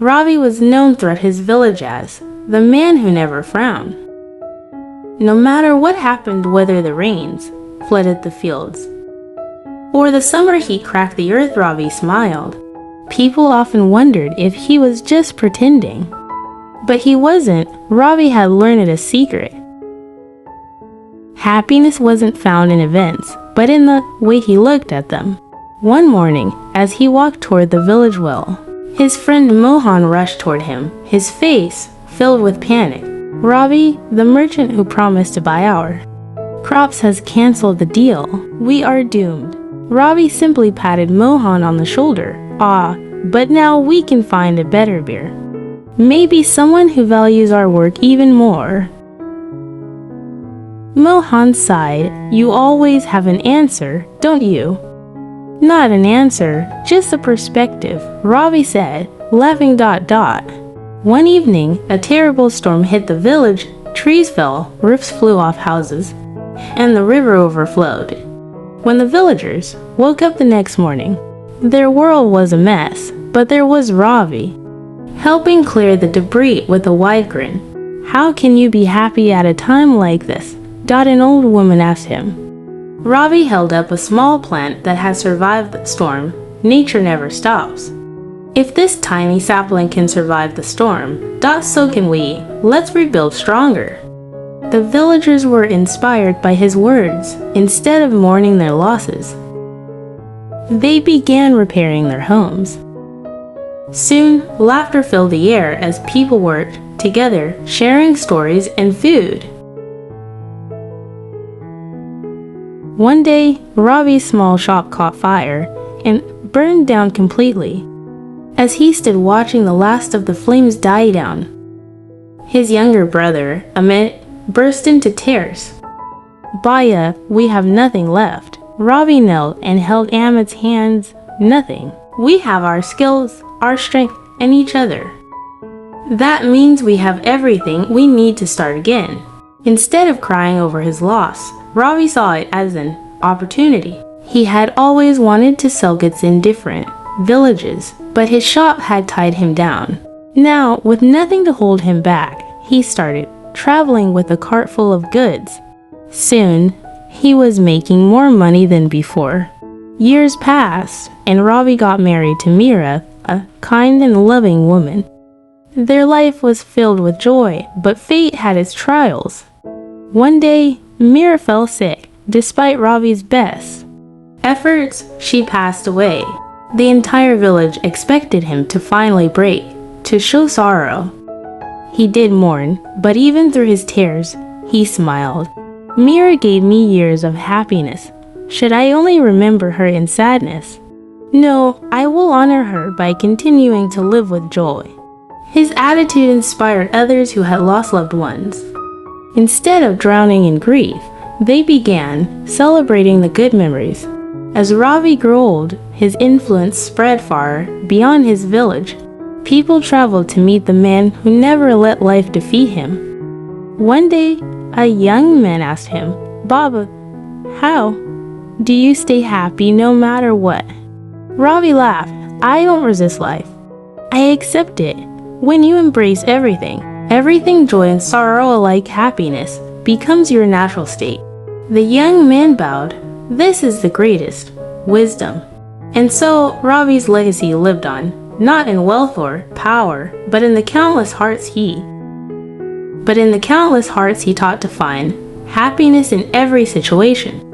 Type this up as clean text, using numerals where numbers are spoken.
Ravi was known throughout his village as the man who never frowned. No matter what happened, whether the rains flooded the fields or the summer heat cracked the earth, Ravi smiled. People often wondered if he was just pretending. But he wasn't. Ravi had learned a secret. Happiness wasn't found in events, but in the way he looked at them. One morning, as he walked toward the village well, his friend Mohan rushed toward him, his face filled with panic. Ravi, the merchant who promised to buy our crops, has canceled the deal. We are doomed. Ravi simply patted Mohan on the shoulder. Ah, but now we can find a better beer. Maybe someone who values our work even more. Mohan sighed. You always have an answer, don't you? Not an answer, just a perspective, Ravi said, laughing. One evening, a terrible storm hit the village. Trees fell, roofs flew off houses, and the river overflowed. When the villagers woke up the next morning, their world was a mess, but there was Ravi, helping clear the debris with a wide grin. How can you be happy at a time like this? An old woman asked him. Ravi held up a small plant that had survived the storm. Nature never stops. If this tiny sapling can survive the storm, so can we. Let's rebuild stronger. The villagers were inspired by his words. Instead of mourning their losses, they began repairing their homes. Soon, laughter filled the air as people worked together, sharing stories and food. One day, Ravi's small shop caught fire and burned down completely. As he stood watching the last of the flames die down, his younger brother, Amit, burst into tears. Baya, we have nothing left. Ravi knelt and held Amit's hands. Nothing. We have our skills, our strength, and each other. That means we have everything we need to start again. Instead of crying over his loss, Ravi saw it as an opportunity. He had always wanted to sell goods in different villages, but his shop had tied him down. Now, with nothing to hold him back, he started traveling with a cart full of goods. Soon, he was making more money than before. Years passed, and Ravi got married to Meera, a kind and loving woman. Their life was filled with joy, but fate had its trials. One day, Meera fell sick. Despite Ravi's best efforts, she passed away. The entire village expected him to finally break, to show sorrow. He did mourn, but even through his tears, he smiled. Meera gave me years of happiness. Should I only remember her in sadness? No, I will honor her by continuing to live with joy. His attitude inspired others who had lost loved ones. Instead of drowning in grief, they began celebrating the good memories. As Ravi grew old, his influence spread far beyond his village. People traveled to meet the man who never let life defeat him. One day, a young man asked him, Baba, how do you stay happy no matter what? Ravi laughed. I don't resist life. I accept it. When you embrace everything, joy and sorrow alike, happiness becomes your natural state. The young man bowed. This is the greatest wisdom. And so Ravi's legacy lived on, not in wealth or power, but in the countless hearts he taught to find happiness in every situation.